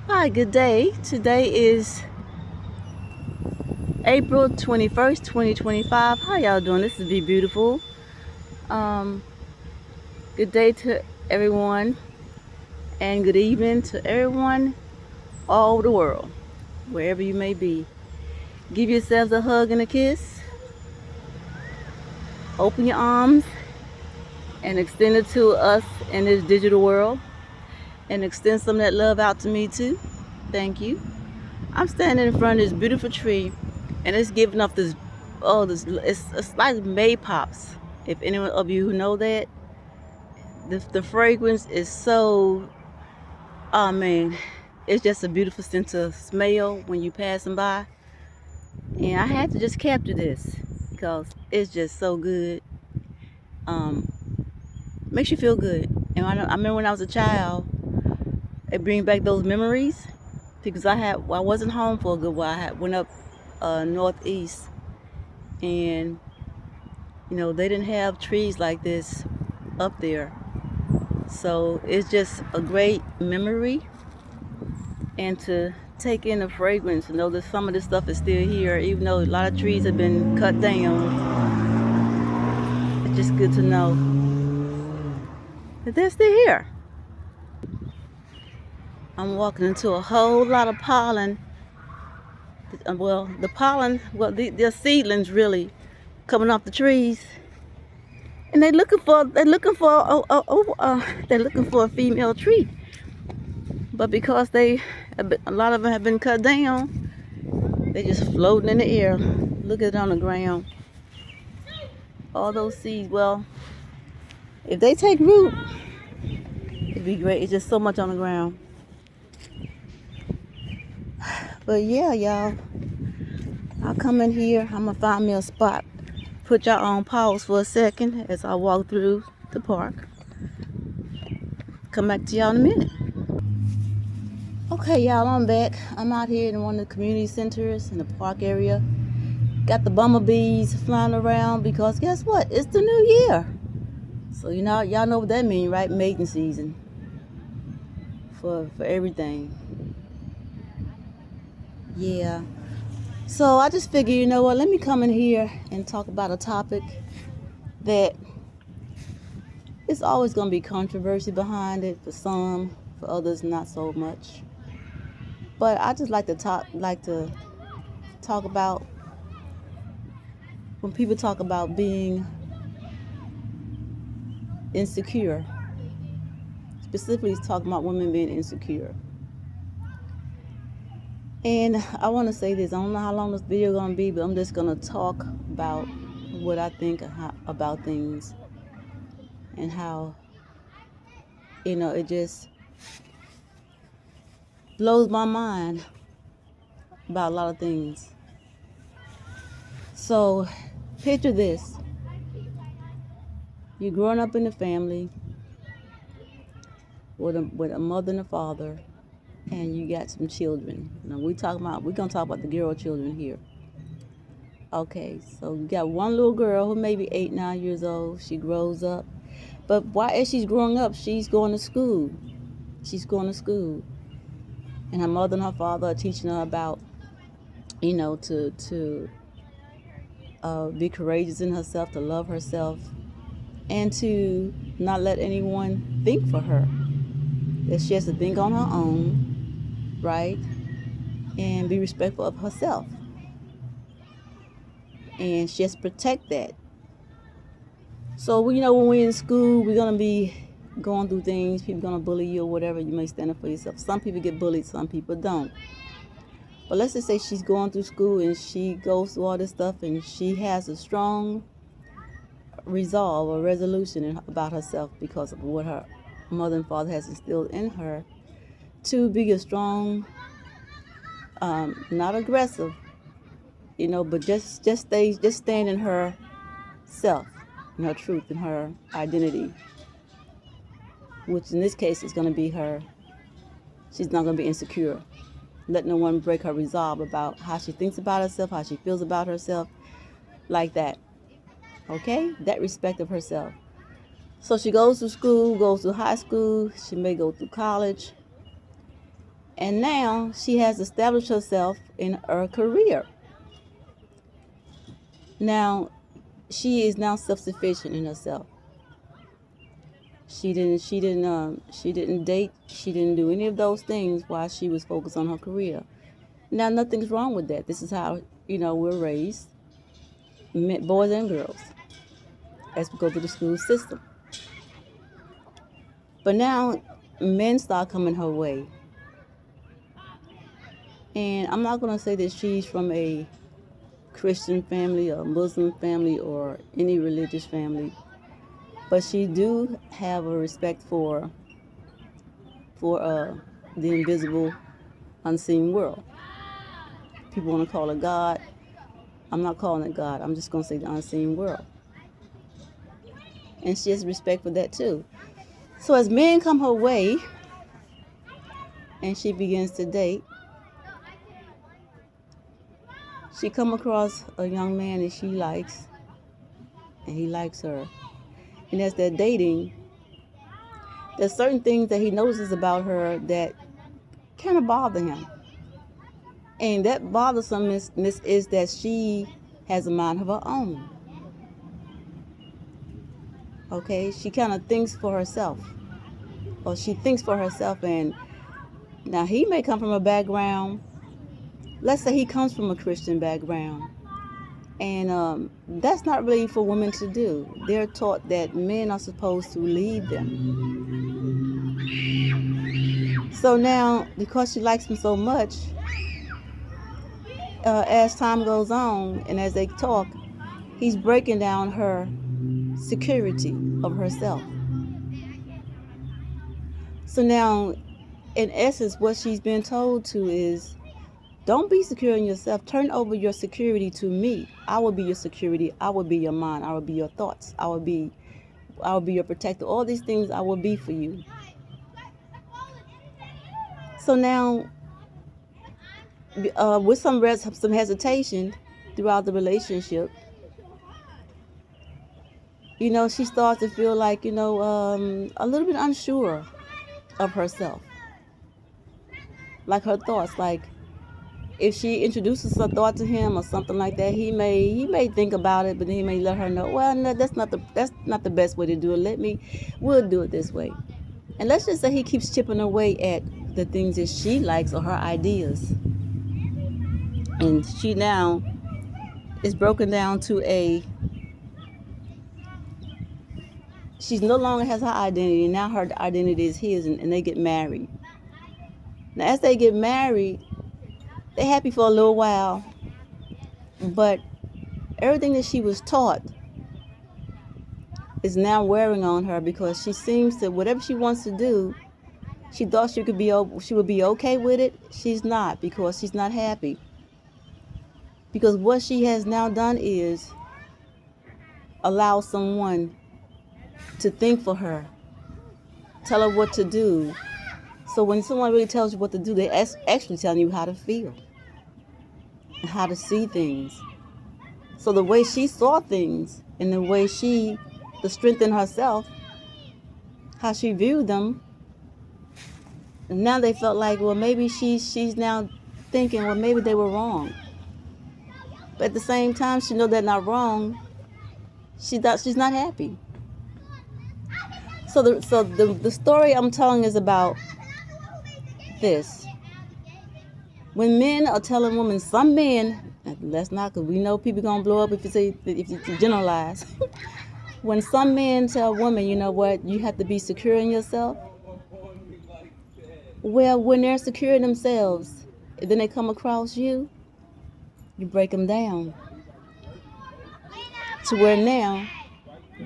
Hi, good day. Today is April 21st, 2025. How y'all doing? This is Be Beautiful. Um, Good day to everyone, and good evening to everyone all over the world, wherever you may be. Give yourselves a hug and a kiss. Open your arms and extend it to us in this digital world, and extend some of that love out to me too. Thank you. I'm standing in front of this beautiful tree, and it's giving off this, it's like May pops. If anyone of you who know that, the fragrance is so, oh man, it's just a beautiful sense of smell when you passing by. And I had to just capture this because it's just so good. Um, Makes you feel good. And I remember when I was a child, it brings back those memories because I wasn't home for a good while. I had went up northeast, and they didn't have trees like this up there. So it's just a great memory, and to take in the fragrance and know that some of this stuff is still here, even though a lot of trees have been cut down. It's just good to know that they're still here. I'm walking into a whole lot of pollen. Well, the pollen, they're seedlings really coming off the trees, and they're looking for a female tree. But because a lot of them have been cut down, they just floating in the air. Look at it on the ground. All those seeds. Well, if they take root, it'd be great. It's just so much on the ground. But yeah, y'all, I'll come in here. I'm gonna find me a spot. Put y'all on pause for a second as I walk through the park. Come back to y'all in a minute. Okay, y'all, I'm back. I'm out here in one of the community centers in the park area. Got the bumblebees flying around because guess what? It's the new year. So y'all know what that means, right? Mating season for everything. Yeah. So I just figured, you know what? Let me come in here and talk about a topic that it's always going to be controversy behind it for some, for others not so much. But I just like to talk about when people talk about being insecure. Specifically, talking about women being insecure. And I want to say this. I don't know how long this video is going to be, but I'm just going to talk about what I think about things, and how, it just blows my mind about a lot of things. So, picture this. You're growing up in a family with a mother and a father, and you got some children. Now, we're going to talk about the girl children here. Okay, so you got one little girl who may be 8, 9 years old. She grows up. But as she's growing up, she's going to school. She's going to school. And her mother and her father are teaching her about, to be courageous in herself, to love herself, and to not let anyone think for her. That she has to think on her own, right? And be respectful of herself. And she has to protect that. So, when we're in school, we're going to be going through things. People are going to bully you or whatever. You may stand up for yourself. Some people get bullied, some people don't. But let's just say she's going through school and she goes through all this stuff and she has a strong resolve or resolution about herself because of what her mother and father has instilled in her, to be a strong, not aggressive, but just stand in her self, in her truth, in her identity, which in this case is going to be her. She's not going to be insecure. Let no one break her resolve about how she thinks about herself, how she feels about herself, like that. Okay? That respect of herself. So she goes to school, goes to high school, she may go through college, And now she has established herself in her career. Now she is now self-sufficient in herself. She didn't date. She didn't do any of those things while she was focused on her career. Now nothing's wrong with that. This is how we're raised, boys and girls, as we go through the school system. But now men start coming her way. And I'm not going to say that she's from a Christian family or Muslim family or any religious family, but she do have a respect for the invisible, unseen world. People want to call it God. I'm not calling it God. I'm just going to say the unseen world. And she has respect for that too. So as men come her way and she begins to date, she come across a young man that she likes, and he likes her. And as they're dating, there's certain things that he notices about her that kind of bother him. And that bothersomness is that she has a mind of her own. Okay? She kind of thinks for herself. Or she thinks for herself. And now he may come from a background. Let's say he comes from a Christian background. And that's not really for women to do. They're taught that men are supposed to lead them. So now, because she likes him so much, as time goes on and as they talk, he's breaking down her security of herself. So now, in essence, what she's been told to is, don't be secure in yourself. Turn over your security to me. I will be your security. I will be your mind. I will be your thoughts. I will be your protector. All these things I will be for you. So now, with some hesitation throughout the relationship, she starts to feel like, a little bit unsure of herself. Like her thoughts, like if she introduces a thought to him or something like that, he may think about it, but then he may let her know, well, no, that's not the best way to do it. We'll do it this way. And let's just say he keeps chipping away at the things that she likes or her ideas. And she now is broken down to she no longer has her identity. Now her identity is his, and they get married. Now, as they get married, they're happy for a little while, but everything that she was taught is now wearing on her, because she seems to, whatever she wants to do, she thought she would be okay with it. She's not, because she's not happy. Because what she has now done is allow someone to think for her, tell her what to do. So when someone really tells you what to do, they're actually telling you how to feel and how to see things. So the way she saw things and the way the strength in herself, how she viewed them, and now they felt like, well, maybe she's now thinking, well, maybe they were wrong. But at the same time, she knows they're not wrong. She's not happy. So the story I'm telling is about this. When men are telling women, some men, let's not, because we know people gonna blow up if you generalize. When some men tell women, you know what, you have to be secure in yourself. Well, when they're secure in themselves, and then they come across you break them down. To where now,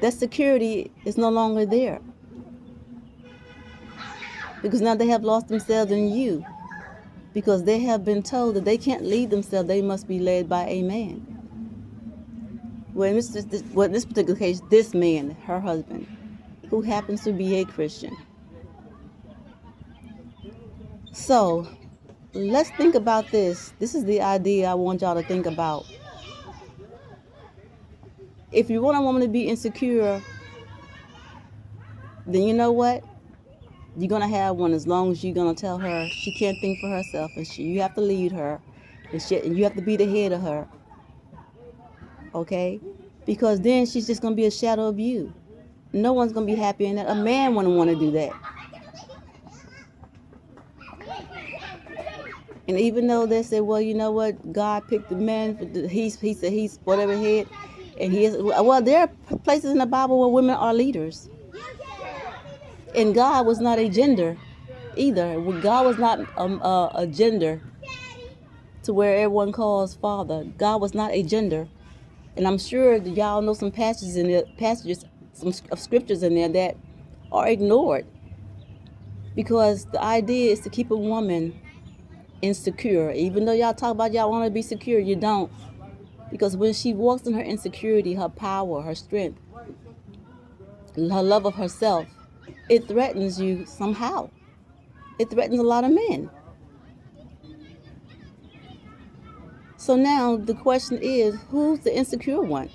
that security is no longer there. Because now they have lost themselves in you. Because they have been told that they can't lead themselves, they must be led by a man. Well, in this particular case, this man, her husband, who happens to be a Christian. So, let's think about this. This is the idea I want y'all to think about. If you want a woman to be insecure, then you know what? You're gonna have one as long as you're gonna tell her she can't think for herself, and you have to lead her, and you have to be the head of her, okay? Because then she's just gonna be a shadow of you. No one's gonna be happy in that. A man wouldn't want to do that. And even though they say, well, you know what, God picked the man, he said he's whatever head, and he is. Well, there are places in the Bible where women are leaders, and God was not a gender either. God was not a gender to where everyone calls father. God was not a gender, and I'm sure that y'all know some some of scriptures in there that are ignored, because the idea is to keep a woman insecure. Even though y'all talk about y'all want to be secure, you don't. Because when she walks in her insecurity, her power, her strength, her love of herself, it threatens you somehow. It threatens a lot of men. So now the question is, who's the insecure one?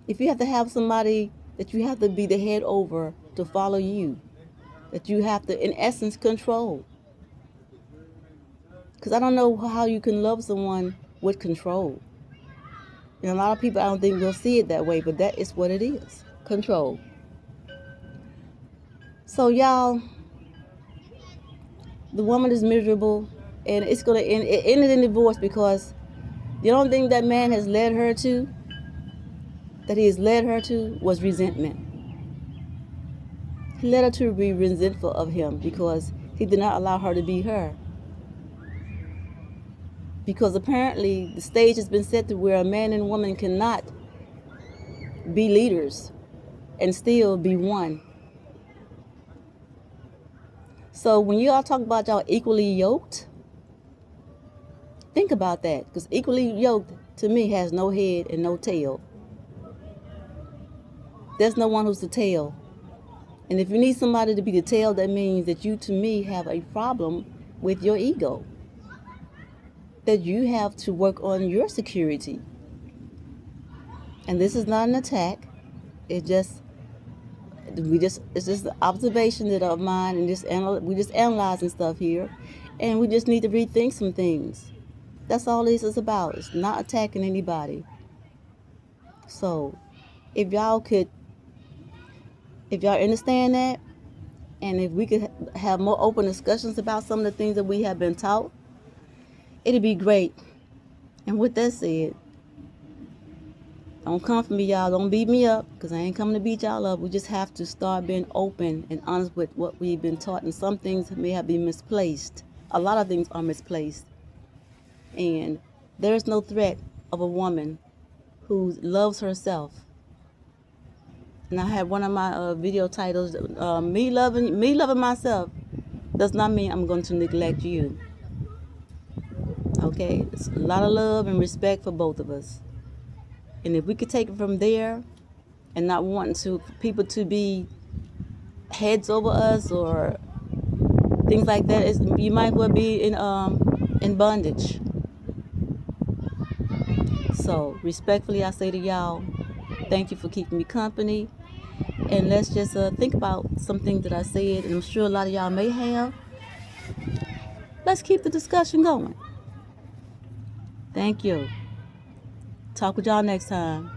If you have to have somebody that you have to be the head over to follow you, that you have to, in essence, control. Because I don't know how you can love someone with control. And a lot of people, I don't think will see it that way, but that is what it is. Control. So y'all, the woman is miserable, and it's going to end. It ended in divorce because the only thing that man has led her to, that he has led her to, was resentment. He led her to be resentful of him because he did not allow her to be her. Because apparently the stage has been set to where a man and woman cannot be leaders and still be one. So when you all talk about y'all equally yoked, think about that, because equally yoked to me has no head and no tail. There's no one who's the tail. And if you need somebody to be the tail, that means that you, to me, have a problem with your ego. That you have to work on your security. And this is not an attack. It's just an observation that of mine, and we just analyzing stuff here, and we just need to rethink some things. That's all this is about. It's not attacking anybody. So, if y'all understand that, and if we could have more open discussions about some of the things that we have been taught, it'd be great. And with that said, don't come for me, y'all. Don't beat me up, because I ain't coming to beat y'all up. We just have to start being open and honest with what we've been taught. And some things may have been misplaced. A lot of things are misplaced. And there's no threat of a woman who loves herself. And I had one of my video titles, me loving myself does not mean I'm going to neglect you. Okay? It's a lot of love and respect for both of us. And if we could take it from there, and not wanting people to be heads over us or things like that, you might well be in bondage. So respectfully, I say to y'all, thank you for keeping me company, and let's just think about some things that I said, and I'm sure a lot of y'all may have. Let's keep the discussion going. Thank you. Talk with y'all next time.